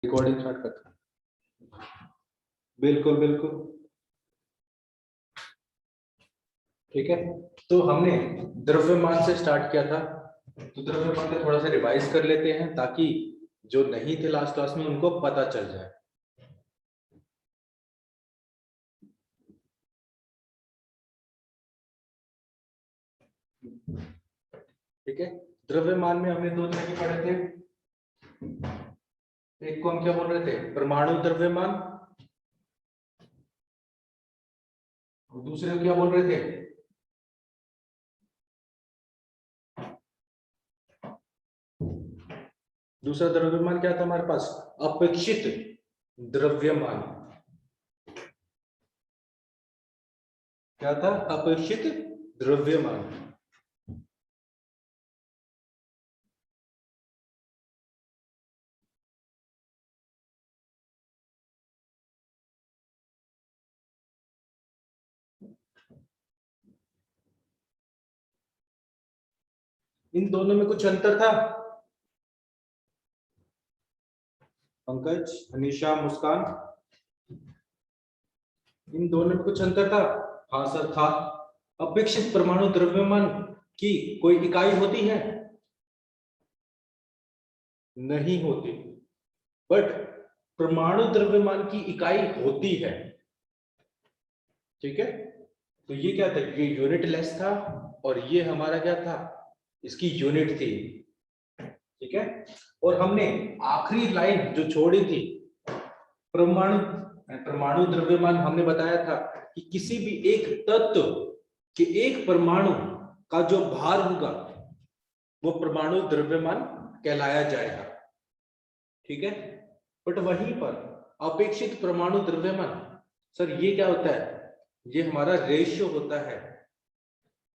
Recording start करते हैं। बिल्कुल बिल्कुल ठीक है। तो हमने द्रव्यमान से स्टार्ट किया था, तो द्रव्यमान का थोड़ा सा रिवाइज कर लेते हैं ताकि जो नहीं थे लास्ट क्लास में उनको पता चल जाए। ठीक है, द्रव्यमान में हमने दो तरह के पढ़े थे। एक को हम क्या बोल रहे थे, परमाणु द्रव्यमान, और दूसरे को क्या बोल रहे थे, दूसरा द्रव्यमान क्या था हमारे पास, अपेक्षित द्रव्यमान। क्या था, अपेक्षित द्रव्यमान। इन दोनों में कुछ अंतर था, पंकज, अनीशा, मुस्कान, इन दोनों में कुछ अंतर था? हाँ सर था। अपेक्षित परमाणु द्रव्यमान की कोई इकाई होती है? नहीं होती, बट परमाणु द्रव्यमान की इकाई होती है। ठीक है, तो ये क्या था, ये यूनिट लेस था और ये हमारा क्या था, इसकी यूनिट थी। ठीक है, और हमने आखिरी लाइन जो छोड़ी थी, परमाणु द्रव्यमान, हमने बताया था कि किसी भी एक तत्व के एक परमाणु का जो भार होगा वो परमाणु द्रव्यमान कहलाया जाएगा। ठीक है, बट वहीं पर अपेक्षित परमाणु द्रव्यमान, सर ये क्या होता है, ये हमारा रेशियो होता है।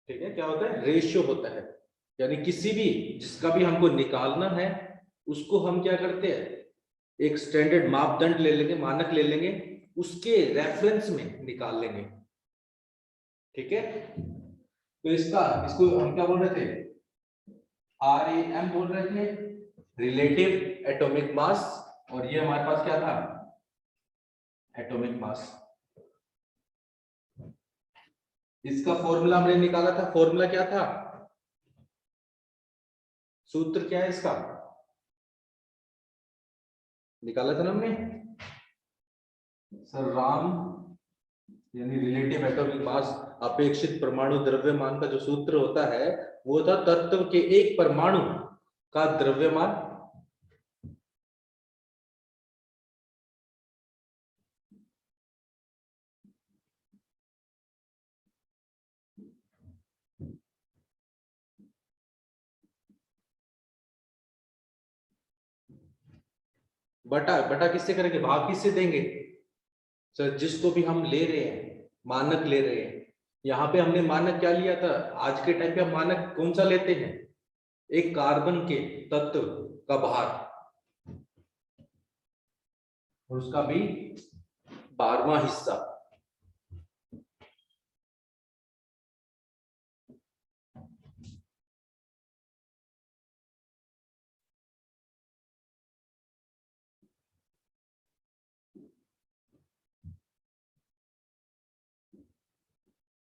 ठीक है, क्या होता है, रेशियो होता है, यानी किसी भी जिसका भी हमको निकालना है उसको हम क्या करते हैं, एक स्टैंडर्ड मापदंड ले लेंगे, मानक ले लेंगे, उसके रेफरेंस में निकाल लेंगे। ठीक है, तो इसको हम क्या बोल रहे थे, RAM बोल रहे थे, रिलेटिव एटॉमिक मास, और ये हमारे पास क्या था, एटॉमिक मास। इसका फॉर्मूला हमने निकाला था, फॉर्मूला क्या था, सूत्र क्या है इसका, निकाला था ना हमने सर, राम यानी रिलेटिव एटॉमिक मास, अपेक्षित परमाणु द्रव्यमान का जो सूत्र होता है वो था तत्व के एक परमाणु का द्रव्यमान बटा, बटा किससे करेंगे, भाग किससे देंगे सर, जिसको भी हम ले रहे हैं, मानक ले रहे हैं। यहाँ पे हमने मानक क्या लिया था, आज के टाइम पे हम मानक कौन सा लेते हैं, एक कार्बन के तत्व का भार, और उसका भी 12वां हिस्सा।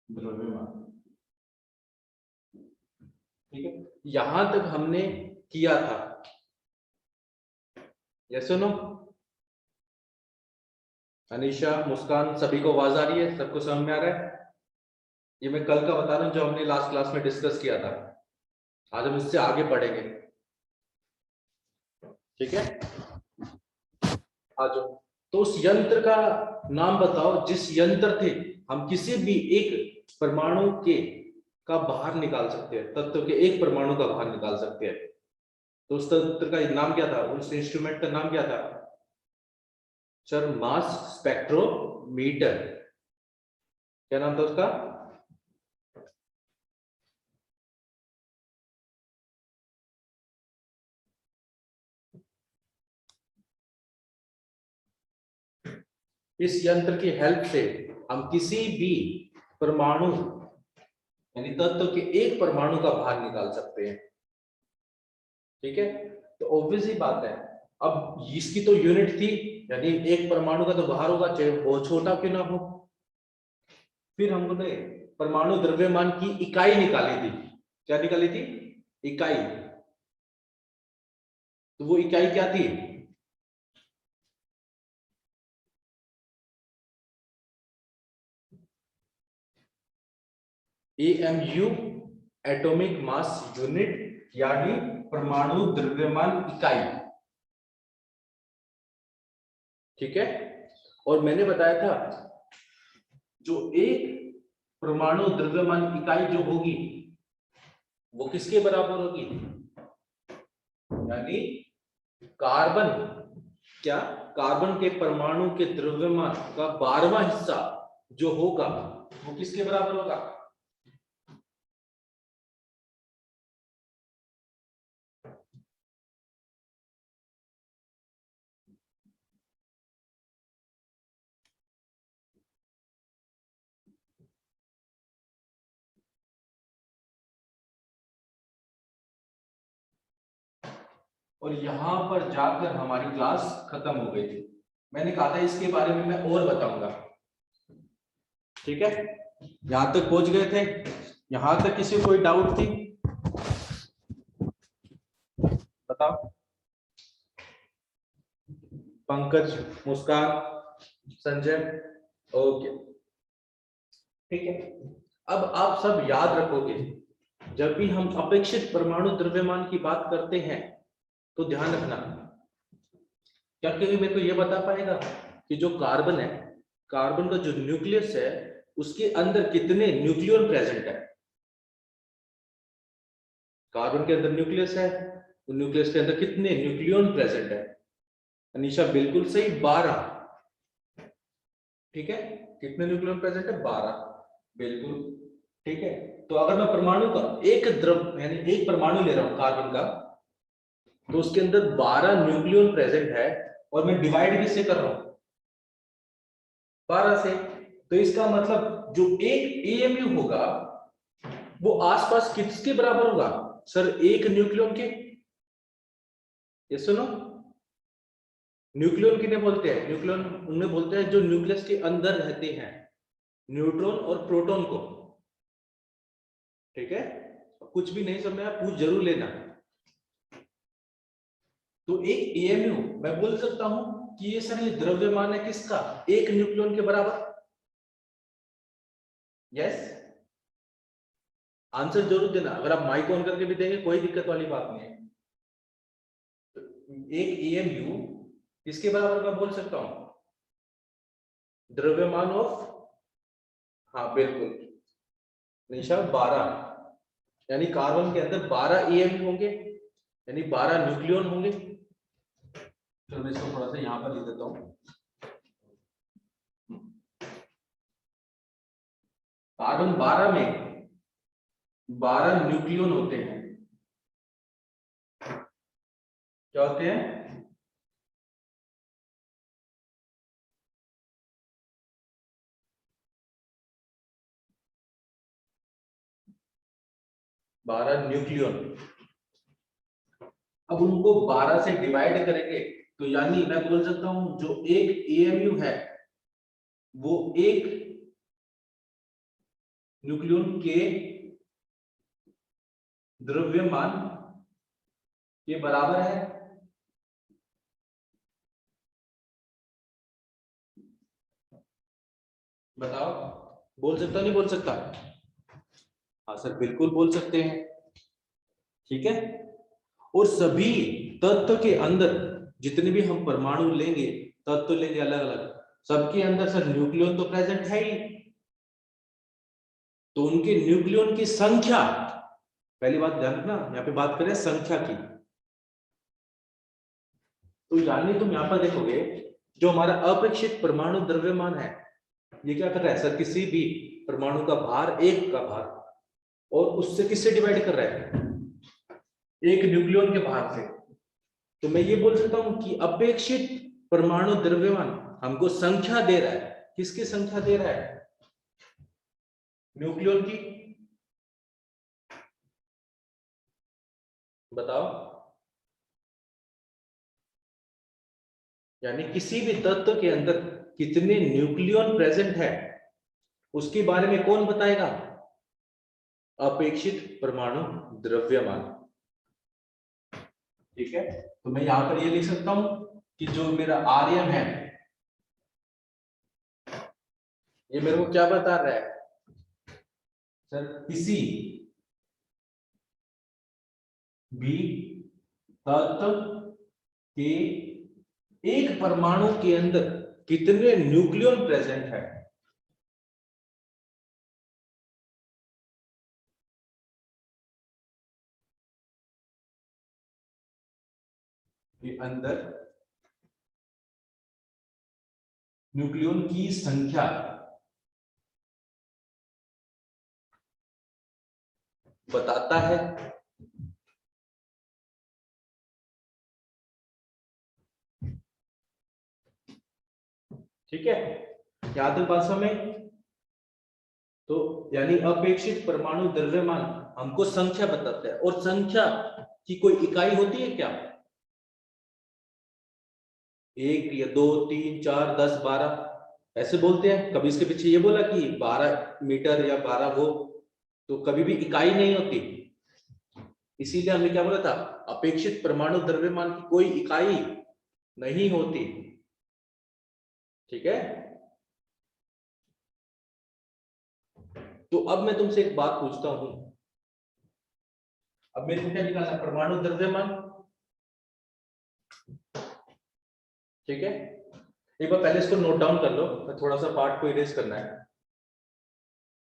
द्रव्यमान। ठीक है, यहां तक हमने किया था, यस नो, अनीशा, मुस्कान, सभी को आवाज आ रही है, सबको समझ में आ रहा है? ये मैं कल का बता रहा हूं जो हमने लास्ट क्लास में डिस्कस किया था, आज हम इससे आगे बढ़ेंगे। ठीक है, आ जाओ। तो उस यंत्र का नाम बताओ जिस यंत्र से हम किसी भी एक परमाणु के का बाहर निकाल सकते हैं, तत्व के एक परमाणु का बाहर निकाल सकते हैं। तो उस तंत्र का नाम क्या था, उस इंस्ट्रूमेंट का नाम क्या था सर, मास स्पेक्ट्रोमीटर। क्या नाम था उसका, इस यंत्र की हेल्प से हम किसी भी परमाणु यानी तत्व के एक परमाणु का भार निकाल सकते हैं। ठीक है, तो ऑब्वियस ही बात है, अब इसकी तो यूनिट थी, यानी एक परमाणु का तो भार होगा, चाहे वो छोटा क्यों ना हो। फिर हमने परमाणु द्रव्यमान की इकाई निकाली थी। क्या निकाली थी? इकाई। तो वो इकाई क्या थी? एमयू, एटॉमिक मास यूनिट, यानी परमाणु द्रव्यमान इकाई। ठीक है। और मैंने बताया था जो एक परमाणु द्रव्यमान इकाई जो होगी वो किसके बराबर होगी? यानी कार्बन, क्या कार्बन के परमाणु के द्रव्यमान का 12वां हिस्सा जो होगा वो किसके बराबर होगा? और यहां पर जाकर हमारी क्लास खत्म हो गई थी। मैंने कहा था इसके बारे में मैं और बताऊंगा। ठीक है, यहां तक पहुंच गए थे? यहां तक किसी को कोई डाउट थी? बताओ। पंकज, मुस्कान, संजय, ओके। ठीक है। अब आप सब याद रखोगे, जब भी हम अपेक्षित परमाणु द्रव्यमान की बात करते हैं तो ध्यान रखना, क्या कोई मेरे को यह बता पाएगा कि जो कार्बन है, कार्बन का जो न्यूक्लियस है उसके अंदर कितने न्यूक्लियॉन प्रेजेंट है? कार्बन के अंदर न्यूक्लियस है, तो न्यूक्लियस के अंदर कितने न्यूक्लियॉन प्रेजेंट है? अनीशा बिल्कुल सही, 12। ठीक है, कितने न्यूक्लियॉन प्रेजेंट है? 12, बिल्कुल। ठीक है। तो अगर मैं परमाणु का एक द्रव यानी एक परमाणु ले रहा हूं कार्बन का, तो उसके अंदर 12 न्यूक्लियॉन प्रेजेंट है, और मैं डिवाइड किससे कर रहा हूं? 12 से। तो इसका मतलब जो एक एएमयू होगा वो आसपास किसके बराबर होगा? सर, एक न्यूक्लियॉन के। ये सुनो, न्यूक्लियॉन किन्हें बोलते हैं? न्यूक्लियॉन उन्हें बोलते हैं जो न्यूक्लियस के अंदर रहते हैं, न्यूट्रॉन और प्रोटॉन को। ठीक है, कुछ भी नहीं समझ में आया पूछ जरूर लेना। तो एक एएमयू मैं बोल सकता हूं कि ये सर ये द्रव्यमान है किसका? एक न्यूक्लियॉन के बराबर। यस, आंसर जरूर देना। अगर आप माइक ऑन करके भी देंगे कोई दिक्कत वाली बात नहीं है। एक एएमयू किसके बराबर मैं बोल सकता हूं? द्रव्यमान ऑफ, हाँ बिल्कुल निशा, 12। यानी कार्बन के अंदर 12 एएमयू होंगे, यानी 12 न्यूक्लियॉन होंगे। चलो मैं इसको थोड़ा सा यहां पर लिख देता हूं। कार्बन 12 में 12 न्यूक्लियॉन होते हैं। क्या होते हैं? 12 न्यूक्लियॉन। अब उनको 12 से डिवाइड करेंगे तो यानी मैं बोल सकता हूं जो एक एएमयू है वो एक न्यूक्लियॉन के द्रव्यमान के बराबर है। बताओ, बोल सकता नहीं बोल सकता? हाँ सर, बिल्कुल बोल सकते हैं। ठीक है। और सभी तत्व के अंदर जितने भी हम परमाणु लेंगे, तत्व लेंगे अलग अलग, सबके अंदर सर न्यूक्लियॉन तो प्रेजेंट है ही। तो उनके न्यूक्लियॉन की संख्या, पहली बात ध्यान रखना, यहाँ पे बात करें संख्या की। तो यानी तुम यहाँ पर देखोगे जो हमारा अपेक्षित परमाणु द्रव्यमान है ये क्या कर रहा है? सर किसी भी परमाणु का भार, एक का भार, और उससे किससे डिवाइड कर रहा है? एक न्यूक्लियॉन के भार से। तो मैं ये बोल सकता हूं कि अपेक्षित परमाणु द्रव्यमान हमको संख्या दे रहा है। किसकी संख्या दे रहा है? न्यूक्लियॉन की। बताओ। यानी किसी भी तत्व के अंदर कितने न्यूक्लियॉन प्रेजेंट है उसके बारे में कौन बताएगा? अपेक्षित परमाणु द्रव्यमान। ठीक है, तो मैं यहां पर ये लिख सकता हूं कि जो मेरा आर्यन है ये मेरे को क्या बता रहा है सर? किसी भी तत्व के एक परमाणु के अंदर कितने न्यूक्लियॉन प्रेजेंट है। के अंदर न्यूक्लियॉन की संख्या बताता है। ठीक है, यहां तक बात समझ में? तो यानी अपेक्षित परमाणु द्रव्यमान हमको संख्या बताता है, और संख्या की कोई इकाई होती है क्या? 1 या 2 3 4 10 12 ऐसे बोलते हैं। कभी इसके पीछे ये बोला कि 12 मीटर या 12 वो, तो कभी भी इकाई नहीं होती। इसीलिए हमने क्या बोला था, अपेक्षित परमाणु द्रव्यमान की कोई इकाई नहीं होती। ठीक है, तो अब मैं तुमसे एक बात पूछता हूं। अब मेरे को क्या निकालना है? परमाणु द्रव्यमान। ठीक है, एक बार पहले इसको नोट डाउन कर लो। मैं थोड़ा सा पार्ट को इरेज करना है।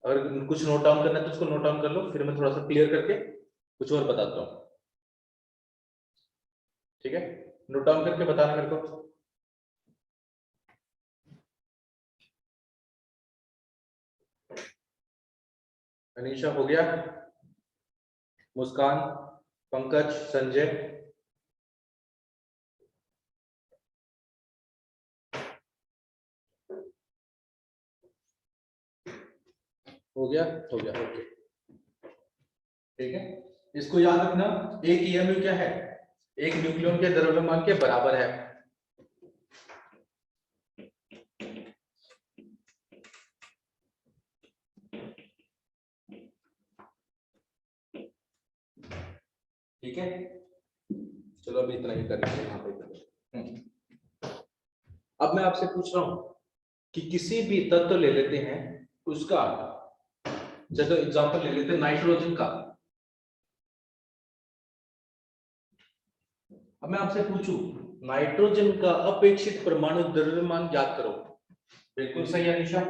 अगर कुछ नोट डाउन करना है तो उसको नोट डाउन कर लो, फिर मैं थोड़ा सा क्लियर करके कुछ और बताता हूँ। ठीक है, नोट डाउन करके बताना मेरे को। अनीशा हो गया? मुस्कान, पंकज, संजय? हो गया? हो गया, ओके। ठीक है, इसको याद रखना। एक ईएमयू क्या है? एक न्यूक्लियॉन के द्रव्यमान के बराबर है। ठीक है, चलो अभी इतना ही करेंगे यहाँ पे। अब मैं आपसे पूछ रहा हूं कि किसी भी तत्व ले लेते हैं, उसका जैसे एग्जांपल ले लेते हैं नाइट्रोजन का। अब मैं आपसे पूछूं नाइट्रोजन का अपेक्षित परमाणु द्रव्यमान ज्ञात करो। बिल्कुल सही अनिशा।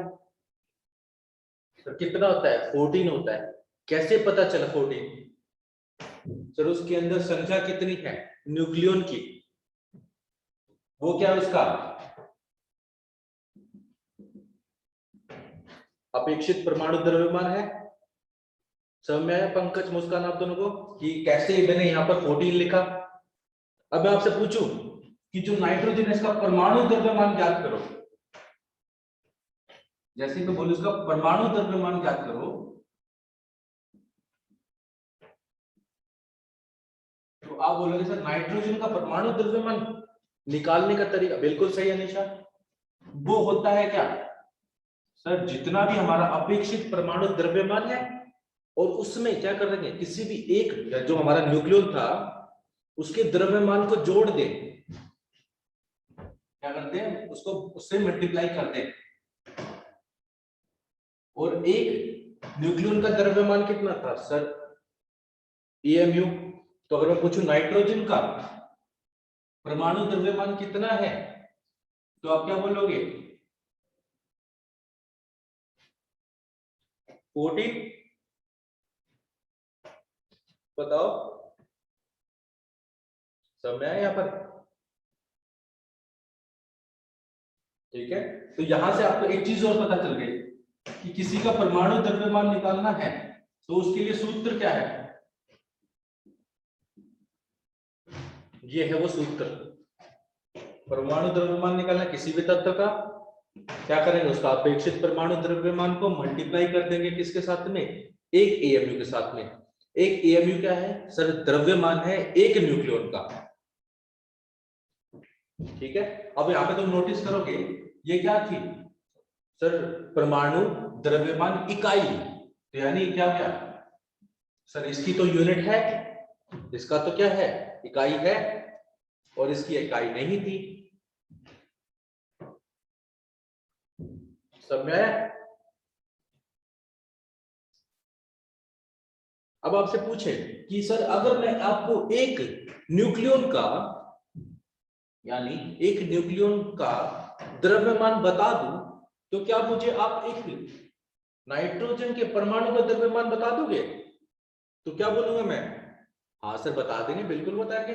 तो कितना होता है? 14 होता है। कैसे पता चला 14? सर उसके अंदर संख्या कितनी है न्यूक्लियॉन की? वो क्या है उसका अपेक्षित परमाणु द्रव्यमान है। समझ में आया पंकज, मुस्कान, आप दोनों को कि कैसे मैंने यहाँ पर 14 लिखा? अब मैं आपसे पूछूं कि जो नाइट्रोजन है इसका परमाणु द्रव्यमान ज्ञात करो। जैसे ही मैं बोलूं इसका परमाणु द्रव्यमान ज्ञात करो, तो आप बोलोगे सर नाइट्रोजन का परमाणु द्रव्यमान निकालने का तरीका। बिल्कुल सही अनिशा। वो होता है क्या सर, जितना भी हमारा अपेक्षित परमाणु द्रव्यमान है और उसमें क्या कर देंगे, किसी भी एक जो हमारा न्यूक्लियॉन था उसके द्रव्यमान को जोड़ दें। क्या करते हैं, उसको उससे मल्टीप्लाई करते हैं। और एक न्यूक्लियॉन का द्रव्यमान कितना था सर? ईएमयू। तो अगर मैं पूछूं नाइट्रोजन का परमाणु द्रव्यमान कितना है, तो आप क्या बोलोगे? 14। बताओ, समय है यहाँ पर? ठीक है, तो यहां से आपको एक चीज और पता चल गई कि किसी का परमाणु द्रव्यमान निकालना है तो उसके लिए सूत्र क्या है? ये है वो सूत्र। परमाणु द्रव्यमान निकालना किसी भी तत्व का, क्या करेंगे, उसका अपेक्षित परमाणु द्रव्यमान को मल्टीप्लाई कर देंगे किसके साथ में? एक एएमयू के साथ में। एक एएमयू क्या है सर? द्रव्यमान है एक न्यूक्लियॉन का। ठीक है, अब यहाँ पे तुम नोटिस करोगे ये क्या थी सर, परमाणु द्रव्यमान इकाई, तो यानी क्या क्या सर, इसकी तो यूनिट है, इसका तो क्या है इकाई है, और इसकी इकाई नहीं थी। समझ में आया? अब आपसे पूछे कि सर अगर मैं आपको एक न्यूक्लियन का, यानी एक न्यूक्लियन का द्रव्यमान बता दूं, तो क्या मुझे आप एक नाइट्रोजन के परमाणु का द्रव्यमान बता दोगे? तो क्या बोलूंगा मैं, हाँ सर बता देंगे, बिल्कुल बताएंगे।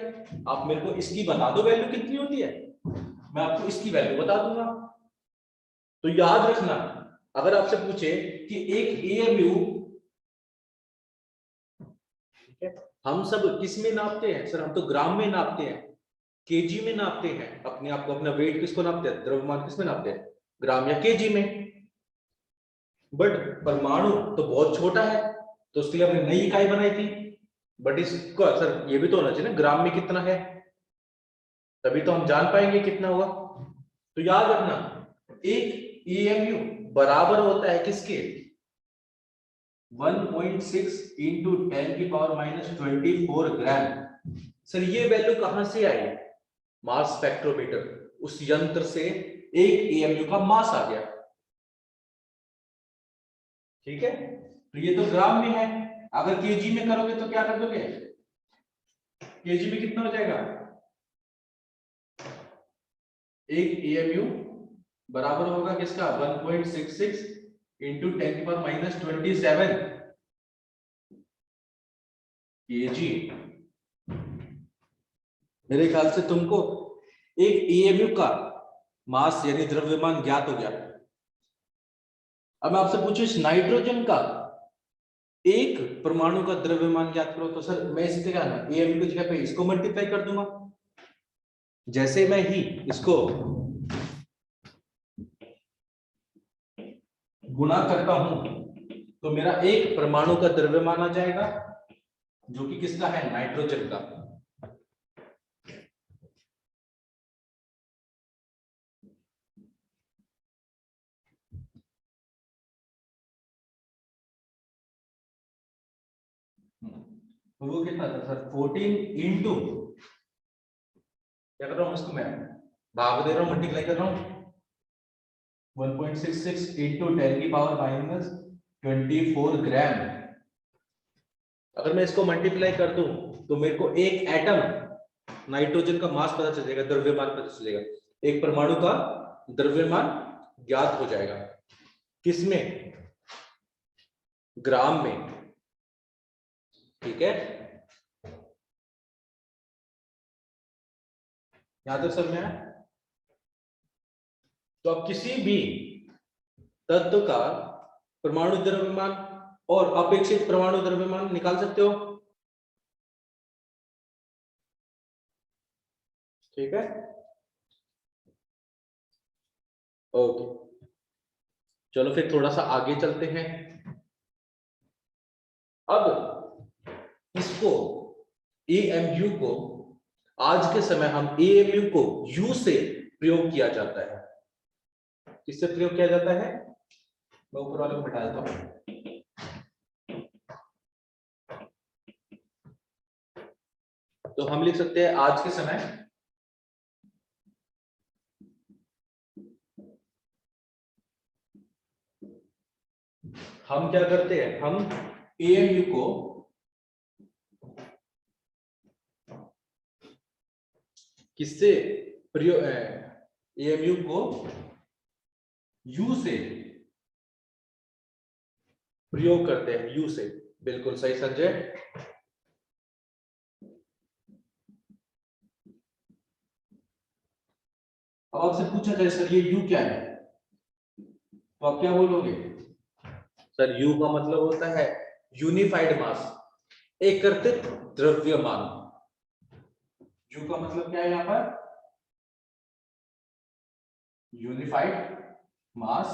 आप मेरे को इसकी बता दो वैल्यू कितनी होती है, मैं आपको इसकी वैल्यू बता दूंगा। तो याद रखना, अगर आपसे पूछे कि एक एएमयू, ठीक है, हम सब किस में नापते हैं सर, हम तो ग्राम में नापते हैं, केजी में नापते हैं अपने आप को, अपना वेट किसको नापते हैं, द्रव्यमान किस में नापते हैं, ग्राम या केजी में। बट परमाणु तो बहुत छोटा है, तो उसके लिए हमने नई इकाई बनाई थी। बट इसको सर ये भी तो होना चाहिए ना, ग्राम में कितना है, तभी तो हम जान पाएंगे कितना हुआ। तो याद रखना, एक एएमयू बराबर होता है किसके, 1.6 इंटू 10⁻⁻24 ग्राम। सर ये वैल्यू कहां से आई, मास स्पेक्ट्रोमीटर, उस यंत्र से एक एएमयू का मास आ गया। ठीक है, तो ये तो ग्राम में है, अगर केजी में करोगे तो क्या कर दोगे, केजी में कितना हो जाएगा, एक एएमयू बराबर होगा किसका, 1.66 इंटू 10⁻⁻27 केजी। मेरे ख्याल से तुमको एक एएमयू का मास यानी द्रव्यमान ज्ञात हो गया। अब मैं आपसे पूछूं इस नाइट्रोजन का एक परमाणु का द्रव्यमान ज्ञात करो, तो सर मैं इसी तरह ना एएमयू की जगह पे इसको मल्टीप्लाई कर दूंगा। जैसे मैं ही इसको गुणा करता हूं तो मेरा एक परमाणु का द्रव्यमान आ जाएगा, जो कि किसका है, नाइट्रोजन का। तो वो कितना था सर, 14 इंटू, क्या कर रहा हूं इसको मैं भाग दे रहा हूं, मल्टीप्लाई कर रहा हूं, 1.66 इंटू 10⁻⁻24 ग्राम। अगर मैं इसको मल्टीप्लाई कर दूं तो मेरे को एक एटम नाइट्रोजन का मास पता चल जाएगा, द्रव्यमान पता चल जाएगा, एक परमाणु का द्रव्यमान ज्ञात हो जाएगा, किसमें, ग्राम में। ठीक है, यहां तक समझ में आया? तो आप किसी भी तत्व का परमाणु द्रव्यमान और अपेक्षित परमाणु द्रव्यमान निकाल सकते हो। ठीक है, ओके, चलो फिर थोड़ा सा आगे चलते हैं। अब इसको एएमयू को, आज के समय हम एएमयू को यू से प्रयोग किया जाता है। किससे प्रयोग किया जाता है, मैं ऊपर वाले को बैठा देता हूं। तो हम लिख सकते हैं आज के समय हम क्या करते हैं, हम एएमयू को किससे प्रयोग, एएमयू को यू से प्रयोग करते हैं, यू से, बिल्कुल सही संजय। अब आपसे पूछा जाए सर ये यू क्या है, तो आप क्या बोलोगे, सर यू का मतलब होता है यूनिफाइड मास, एकत्रित द्रव्यमान। यू का मतलब क्या है यहाँ पर, यूनिफाइड मास।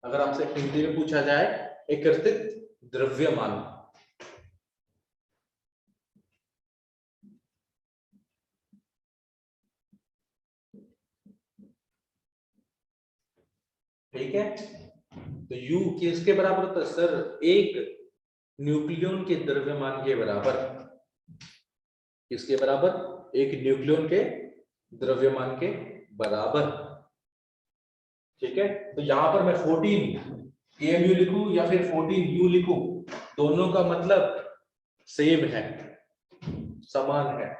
अगर आपसे हिंदी में पूछा जाए, एकत्रित द्रव्यमान। ठीक है, तो U किसके बराबर होता है सर? एक न्यूक्लियन के द्रव्यमान के बराबर। किसके बराबर? एक न्यूक्लियन के द्रव्यमान के बराबर। ठीक है, तो यहां पर मैं 14 AMU लिखूं या फिर 14 U लिखूं, दोनों का मतलब सेम है, समान है।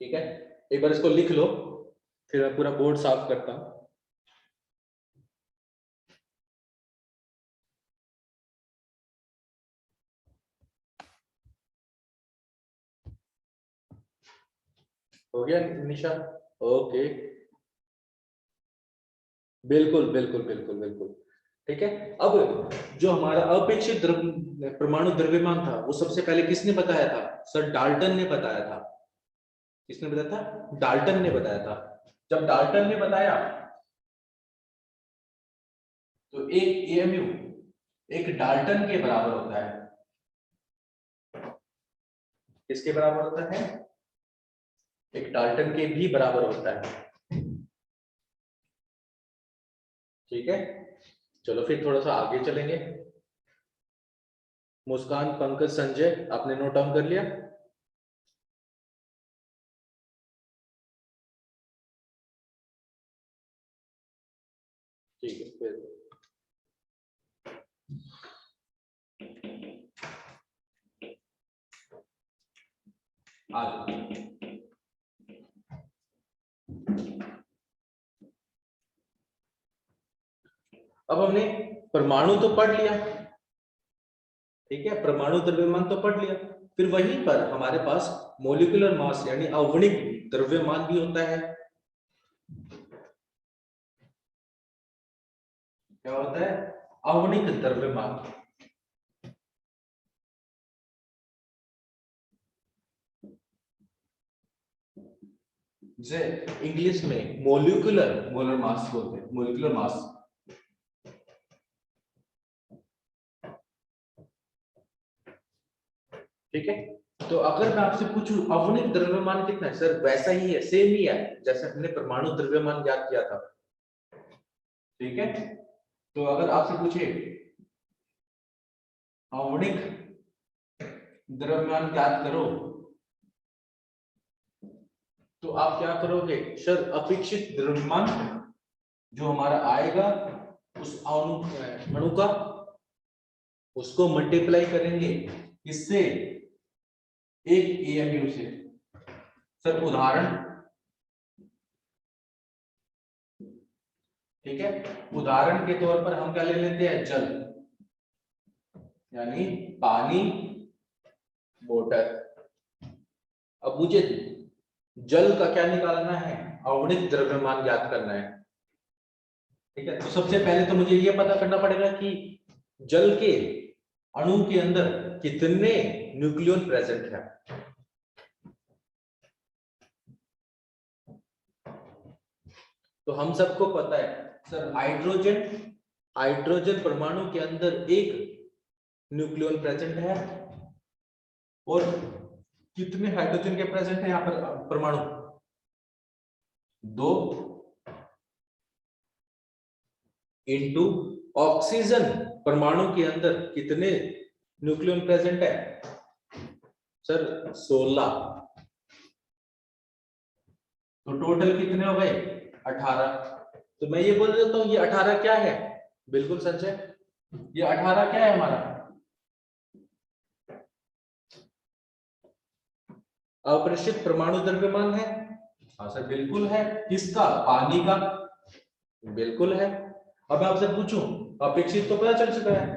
ठीक है, एक बार इसको लिख लो, फिर मैं पूरा बोर्ड साफ करता हूं। हो गया निशा? ओके, बिल्कुल बिल्कुल बिल्कुल बिल्कुल। ठीक है, अब जो हमारा अपेक्षित परमाणु द्रव्यमान था वो सबसे पहले किसने बताया था सर? डाल्टन ने बताया था। किसने बताया था? डाल्टन ने बताया था। जब डाल्टन ने बताया तो एक AMU एक डाल्टन के बराबर होता है। किसके बराबर होता है? एक डाल्टन के भी बराबर होता है। ठीक है, चलो फिर थोड़ा सा आगे चलेंगे। मुस्कान, पंकज, संजय, आपने नोट डाउन कर लिया? ठीक है, फिर आगे। अब हमने परमाणु तो पढ़ लिया, ठीक है, परमाणु द्रव्यमान तो पढ़ लिया, फिर वहीं पर हमारे पास मोलिकुलर मास यानी आणविक द्रव्यमान भी होता है। क्या होता है? आणविक द्रव्यमान। जिसे इंग्लिश में मोलिकुलर मोलर मास बोलते हैं, मोलिकुलर मास। ठीक है, तो अगर मैं आपसे पूछूं आणविक द्रव्यमान कितना है सर? वैसा ही है, सेम ही है जैसे हमने परमाणु द्रव्यमान ज्ञात किया था। ठीक है, तो अगर आपसे पूछे आणविक द्रव्यमान ज्ञात करो, तो आप क्या करोगे सर? अपेक्षित द्रव्यमान जो हमारा आएगा उस अणु का, उसको मल्टीप्लाई करेंगे इससे? एक AMU से। सर उदाहरण, ठीक है, उदाहरण के तौर पर हम क्या ले लेते हैं? जल, यानी पानी, वाटर। अब मुझे जल का क्या निकालना है? आणविक द्रव्यमान ज्ञात करना है। ठीक है, तो सबसे पहले तो मुझे यह पता करना पड़ेगा कि जल के अणु के अंदर कितने न्यूक्लियन प्रेजेंट है। तो हम सबको पता है सर, हाइड्रोजन, हाइड्रोजन परमाणु के अंदर एक न्यूक्लियन प्रेजेंट है। और कितने हाइड्रोजन के प्रेजेंट है यहाँ पर परमाणु? 2 इंटू ऑक्सीजन परमाणु के अंदर कितने न्यूक्लियन प्रेजेंट है सर? 16। तो टोटल कितने हो गए? 18। तो मैं ये बोल देता हूं ये 18 क्या है? बिल्कुल संजय, ये 18 क्या है हमारा? अप्रेषित परमाणु द्रव्यमान है। हाँ सर बिल्कुल है। किसका? पानी का। बिल्कुल है। अब मैं आपसे पूछूं, अपेक्षित तो पता चल चुका है,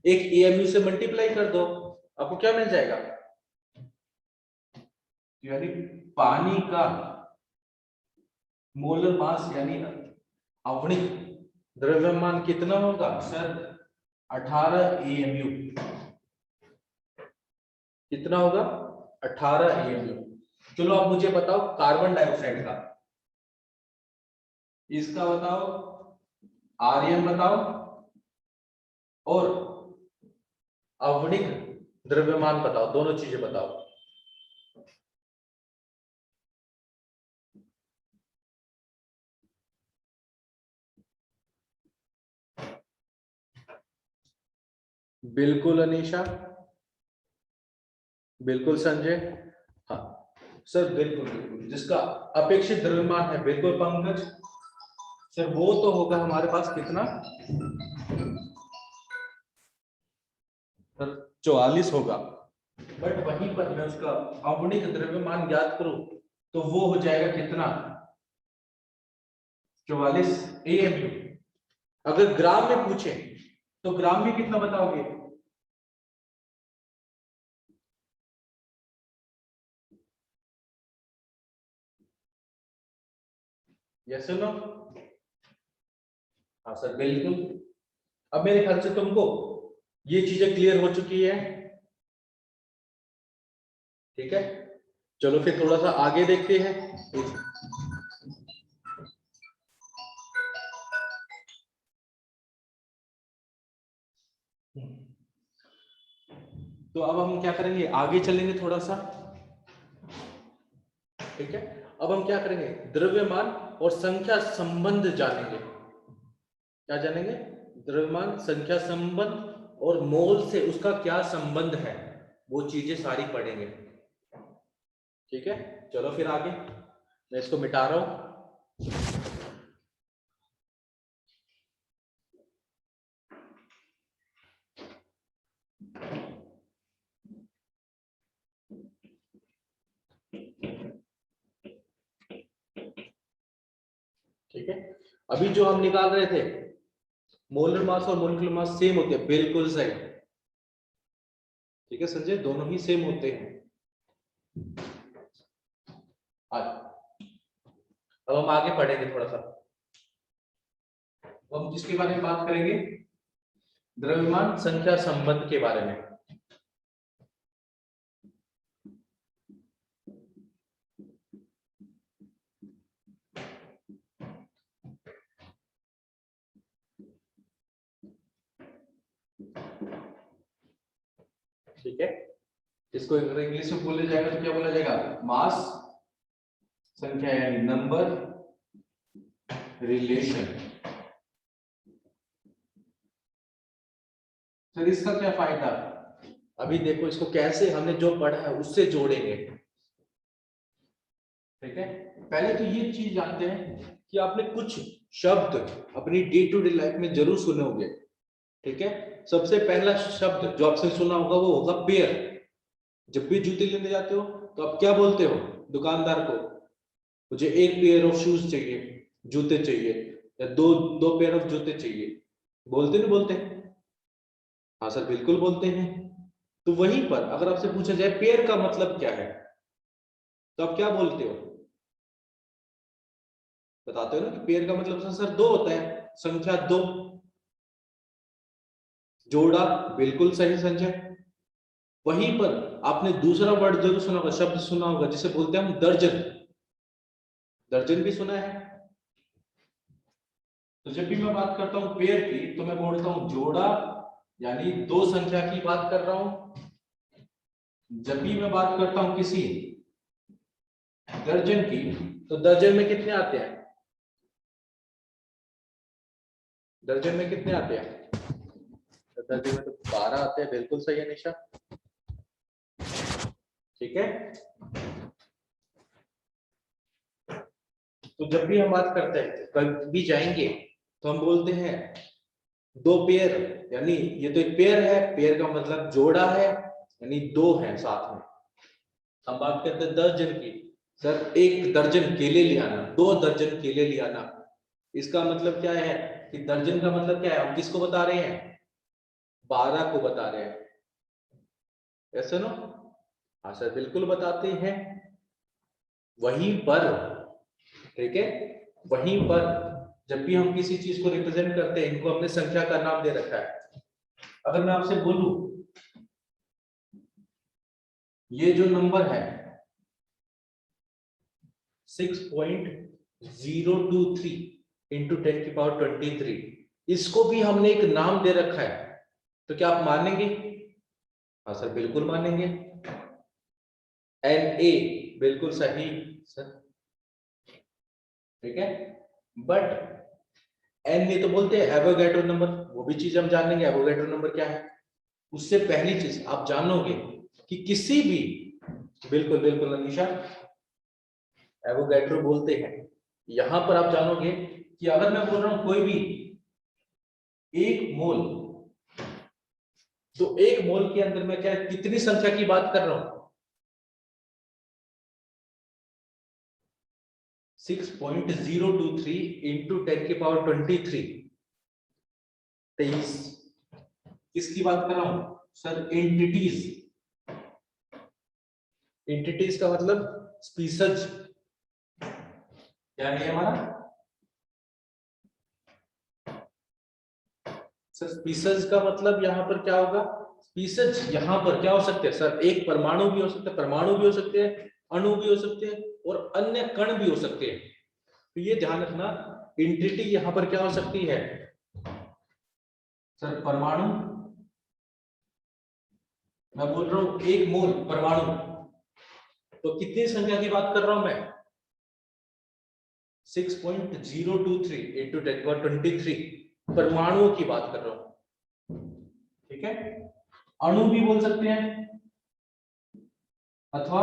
एक AMU से मल्टीप्लाई कर दो, आपको क्या मिल जाएगा? यानी पानी का मोलर मास यानी आणविक द्रव्यमान कितना होगा सर? 18 AMU। कितना होगा? 18 AMU। चलो आप मुझे बताओ कार्बन डाइऑक्साइड का, इसका बताओ, आर्यन बताओ, और आणविक द्रव्यमान बताओ, दोनों चीजें बताओ। बिल्कुल अनीशा, बिल्कुल संजय। हाँ सर, बिल्कुल बिल्कुल, जिसका अपेक्षित द्रव्यमान है, बिल्कुल पंकज सर, वो तो होगा हमारे पास कितना सर, 44 होगा। बट वहीं पर मैं उसका आणविक द्रव्यमान ज्ञात करूं तो वो हो जाएगा कितना, 44 AMU। अगर ग्राम में पूछे तो ग्राम में कितना बताओगे? Yes no? हाँ सर बिल्कुल। अब मेरे ख्याल से तुमको ये चीजें क्लियर हो चुकी है, ठीक है। चलो फिर थोड़ा सा आगे देखते हैं। तो अब हम क्या करेंगे, आगे चलेंगे थोड़ा सा, ठीक है। अब हम क्या करेंगे, द्रव्यमान और संख्या संबंध जानेंगे। क्या जानेंगे? द्रव्यमान संख्या संबंध और मोल से उसका क्या संबंध है, वो चीजें सारी पढ़ेंगे, ठीक है। चलो फिर आगे, मैं इसको मिटा रहा हूं। ठीक है, अभी जो हम निकाल रहे थे, मोलर मास और मोलिकुलर मास सेम होते हैं, बिल्कुल सही, ठीक है संजय, दोनों ही सेम होते हैं। अब हम आगे पढ़ेंगे थोड़ा सा, अब हम किसके बारे में बात करेंगे, द्रव्यमान संख्या संबंध के बारे में। ठीक है, इसको इंग्लिश में बोला जाएगा तो क्या बोला जाएगा, मास संख्या यानी नंबर रिलेशन। सर इसका क्या फायदा, अभी देखो इसको कैसे हमने जो पढ़ा है उससे जोड़ेंगे, ठीक है। पहले तो ये चीज जानते हैं कि आपने कुछ शब्द अपनी डे टू डे लाइफ में जरूर सुने होंगे, ठीक है। सबसे पहला शब्द जो आपसे सुना होगा वो होगा पेयर। जब भी जूते लेने जाते हो तो आप क्या बोलते हो दुकानदार को, मुझे एक पेयर ऑफ शूज चाहिए, जूते चाहिए, या दो दो पेयर ऑफ जूते चाहिए, बोलते नहीं बोलते? हाँ सर बिल्कुल बोलते हैं। तो वहीं पर अगर आपसे पूछा जाए पेयर का मतलब क्या है, तो आप क्या बोलते हो, बताते हो ना कि पेयर का मतलब सर दो होता है, संख्या दो, जोड़ा, बिल्कुल सही संजय। वहीं पर आपने दूसरा वर्ड जरूर सुना होगा, शब्द सुना होगा, जिसे बोलते हैं हम दर्जन, दर्जन भी सुना है। तो जब भी मैं बात करता हूं पेयर की तो मैं बोलता हूं जोड़ा, यानी दो संख्या की बात कर रहा हूं। जब भी मैं बात करता हूं किसी दर्जन की, तो दर्जन में कितने आते हैं, दर्जन में कितने आते हैं, तो दर्जन में तो 12 आते हैं, बिल्कुल सही है निशा, ठीक है। तो जब भी हम बात करते हैं, कभी भी जाएंगे तो हम बोलते हैं दो पेयर, यानी ये तो एक पेयर है, पेयर का मतलब जोड़ा है, यानी दो है साथ में। हम बात करते हैं दर्जन की, सर एक दर्जन केले ले आना, दो दर्जन केले ले आना, इसका मतलब क्या है कि दर्जन का मतलब क्या है, हम किसको बता रहे हैं, 12 को बता रहे हैं, ऐसे ना? हाँ सर बिल्कुल बताते हैं। वहीं पर, ठीक है, वहीं पर जब भी हम किसी चीज को रिप्रेजेंट करते हैं, इनको हमने संख्या का नाम दे रखा है। अगर मैं आपसे बोलूं ये जो नंबर है 6.023 इंटू 10⁻23, इसको भी हमने एक नाम दे रखा है, तो क्या आप मानेंगे? हाँ सर बिल्कुल मानेंगे, Na, बिल्कुल सही सर, ठीक है। बट एन नहीं तो बोलते हैं एवोगैड्रो नंबर, वो भी चीज हम जानेंगे एवोगैड्रो नंबर क्या है। उससे पहली चीज आप जानोगे कि किसी भी, बिल्कुल बिल्कुल अनीशा, एवोगैड्रो बोलते हैं। यहां पर आप जानोगे कि अगर मैं बोल रहा हूं कोई भी एक मोल, तो एक मोल के अंदर मैं क्या कितनी संख्या की बात कर रहा हूं? 6.023 इंटू 10⁻23, 23। किसकी बात कर रहा हूं सर? एंटिटीज। एंटिटीज का मतलब स्पीसीज क्या है हमारा सर? स्पीसीज का मतलब यहां पर क्या होगा? स्पीसीज यहां पर क्या हो सकते हैं सर? एक परमाणु भी हो सकता है, परमाणु भी हो सकते हैं, अणु भी हो सकते हैं, और अन्य कण भी हो सकते हैं। तो ये ध्यान रखना, एंटिटी यहां पर क्या हो सकती है सर? परमाणु। मैं बोल रहा हूं एक मोल परमाणु, तो कितनी संख्या की बात कर रहा हूं मैं? 6.023 इंटू 10⁻23 परमाणुओं की बात कर रहा हूं। ठीक है, अणु भी बोल सकते हैं अथवा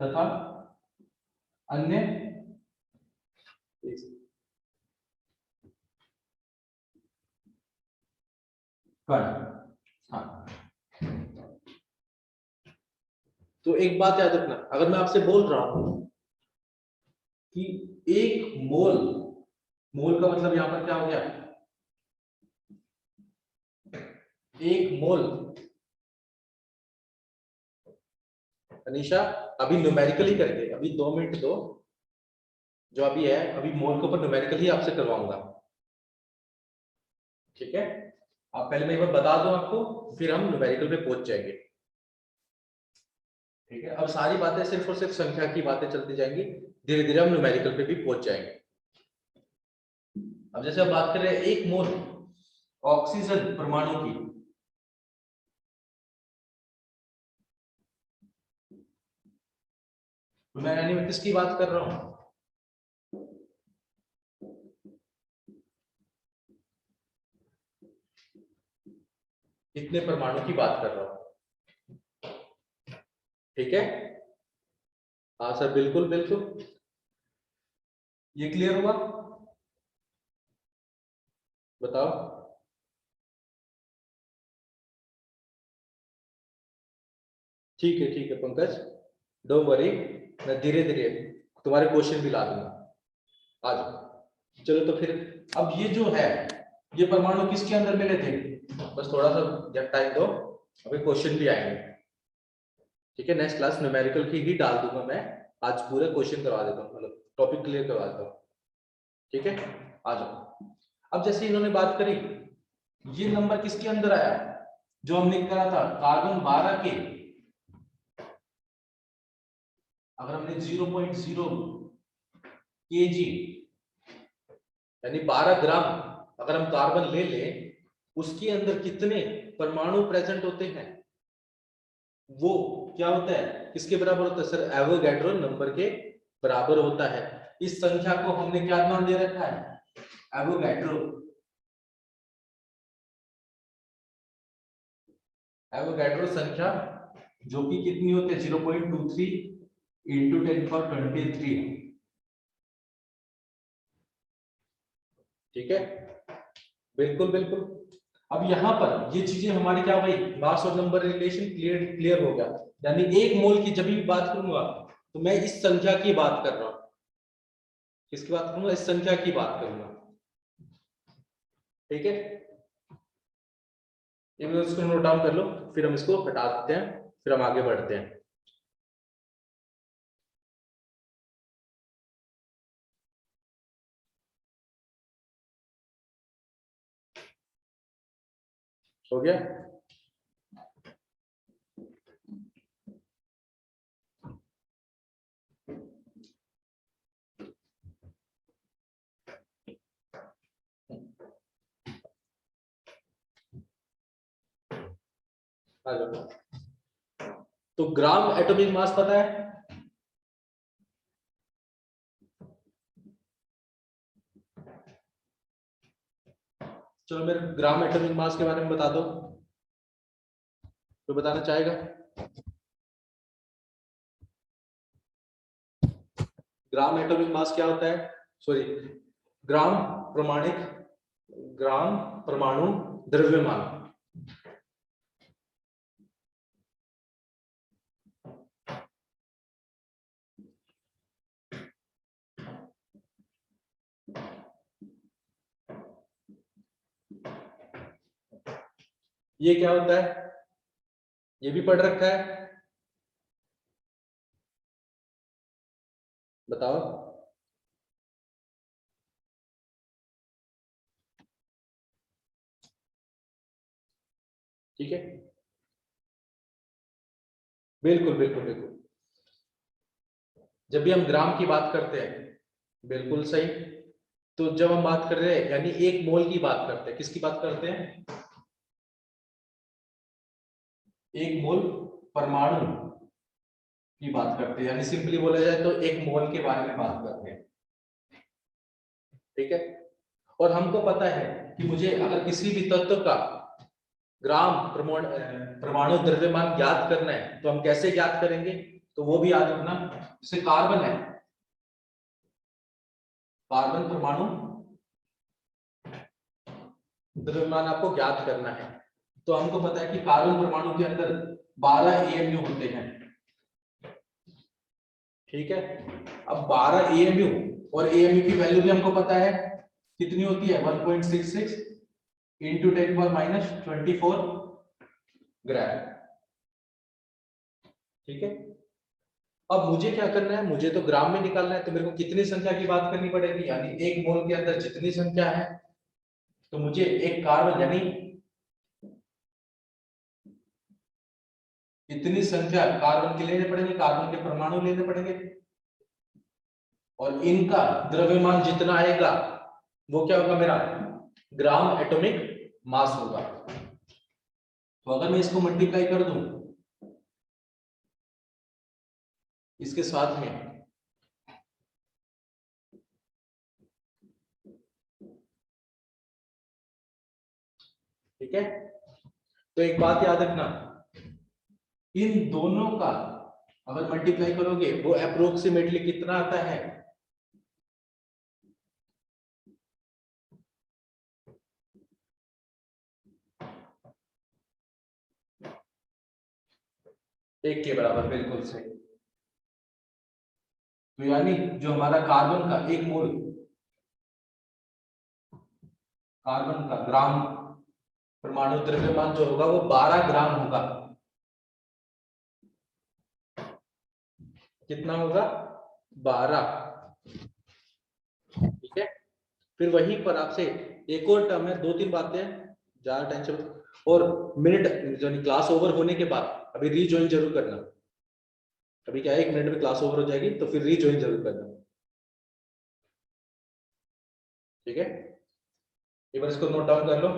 तथा अन्य कण। हाँ, तो एक बात याद रखना, अगर मैं आपसे बोल रहा हूं कि एक मोल, मोल का मतलब यहां पर क्या हो गया? एक मोल। अनीशा अभी न्यूमेरिकल ही करेंगे, अभी 2 मिनट दो। जो अभी है, अभी मोल के ऊपर न्यूमेरिकल ही आपसे करवाऊंगा। ठीक है, आप पहले मैं एक बार बता दूं आपको, फिर हम न्यूमेरिकल पे पहुंच जाएंगे। ठीक है, अब सारी बातें सिर्फ और सिर्फ संख्या की बातें चलती जाएंगी, धीरे धीरे हम न्यूमेरिकल पे भी पहुंच जाएंगे। अब जैसे हम बात कर रहे हैं एक मोल ऑक्सीजन परमाणु की, तो मैं यानी मैं किसकी बात कर रहा हूं? कितने परमाणु की बात कर रहा हूं? ठीक है, हाँ सर, बिल्कुल बिल्कुल, ये क्लियर हुआ? बताओ। ठीक है पंकज, डोंट वरी, मैं धीरे धीरे तुम्हारे क्वेश्चन भी ला दूंगा। आ जाओ, चलो तो फिर। अब ये जो है, ये परमाणु किसके अंदर मिले थे? बस थोड़ा सा जब टाइम दो, अभी क्वेश्चन भी आएंगे। ठीक है, नेक्स्ट क्लास न्यूमेरिकल की ही डाल दूंगा मैं, आज पूरे क्वेश्चन करवा देता हूँ, मतलब टॉपिक क्लियर करवा देता हूँ। ठीक है, आ जाओ। अब जैसे इन्होंने बात करी, ये नंबर किसके अंदर आया जो हमने करा था? कार्बन 12 के, अगर हमने 0.0 kg यानी 12 ग्राम अगर हम कार्बन ले लें, उसके अंदर कितने परमाणु प्रेजेंट होते हैं? वो क्या होता है, किसके बराबर होता है सर? एवोगैड्रो नंबर के बराबर होता है। इस संख्या को हमने क्या नाम दे रखा है? एवोगैड्रो। एवोगैड्रो संख्या जो कि कितनी होती है? 0.23 इंटू 10⁻23। ठीक है, बिल्कुल बिल्कुल। अब यहाँ पर ये चीजें हमारी क्या भाई, मास और नंबर रिलेशन क्लियर क्लियर हो गया। यानी एक मोल की जब भी बात करूंगा तो मैं इस संख्या की बात कर रहा हूं। किसकी बात करूंगा? इस संख्या की बात करूंगा। ठीक है, इसको नोट डाउन कर लो, फिर हम इसको हटा देते हैं, फिर हम आगे बढ़ते हैं। हो गया? हेलो, तो ग्राम एटॉमिक मास पता है? चलो मेरे ग्राम एटॉमिक मास के बारे में बता दो, तो बताना चाहेगा? ग्राम एटॉमिक मास क्या होता है? सॉरी, ग्राम प्रमाणिक, ग्राम परमाणु द्रव्यमान। ये क्या होता है? ये भी पढ़ रखा है, बताओ। ठीक है, बिल्कुल बिल्कुल बिल्कुल। जब भी हम ग्राम की बात करते हैं, बिल्कुल सही, तो जब हम बात कर रहे हैं यानी एक मोल की बात करते हैं, किसकी बात करते हैं? एक मोल परमाणु की बात करते हैं, यानी सिंपली बोला जाए तो एक मोल के बारे में बात करते हैं। ठीक है, और हमको पता है कि मुझे अगर किसी भी तत्व का ग्राम परमाणु द्रव्यमान ज्ञात करना है तो हम कैसे ज्ञात करेंगे? तो वो भी याद रखना, जैसे कार्बन है, कार्बन परमाणु द्रव्यमान आपको ज्ञात करना है, तो हमको पता है कि कार्बन परमाणु के अंदर 12 एएमयू होते हैं। ठीक है, अब 12 एएमयू, और एएमयू की वैल्यू भी हमको पता है कितनी होती है, 1.66 इंटू 10⁻24 ग्राम। ठीक है, अब मुझे क्या करना है, मुझे तो ग्राम में निकालना है, तो मेरे को कितनी संख्या की बात करनी पड़ेगी, यानी एक मोल के अंदर जितनी संख्या है, तो मुझे एक कार्बन यानी इतनी संख्या कार्बन के लेने पड़ेंगे, कार्बन के परमाणु लेने पड़ेंगे, और इनका द्रव्यमान जितना आएगा वो क्या होगा, मेरा ग्राम एटॉमिक मास होगा। तो अगर मैं इसको मल्टीप्लाई कर दूं इसके साथ में, ठीक है, तो एक बात याद रखना, इन दोनों का अगर मल्टीप्लाई करोगे वो अप्रोक्सीमेटली कितना आता है? एक के बराबर, बिल्कुल सही। तो यानी जो हमारा कार्बन का एक मोल, कार्बन का ग्राम परमाणु द्रव्यमान जो होगा वो 12 ग्राम होगा। कितना होगा? 12। ठीक है, फिर वहीं पर आपसे एक और टर्म है, 2-3 बातें हैं, ज्यादा टेंशन, और मिनट यानी क्लास ओवर होने के बाद अभी रीज्वाइन जरूर करना। अभी क्या है, 1 मिनट में क्लास ओवर हो जाएगी, तो फिर रीज्वाइन जरूर करना। ठीक है, एक बार इसको नोट डाउन कर लो।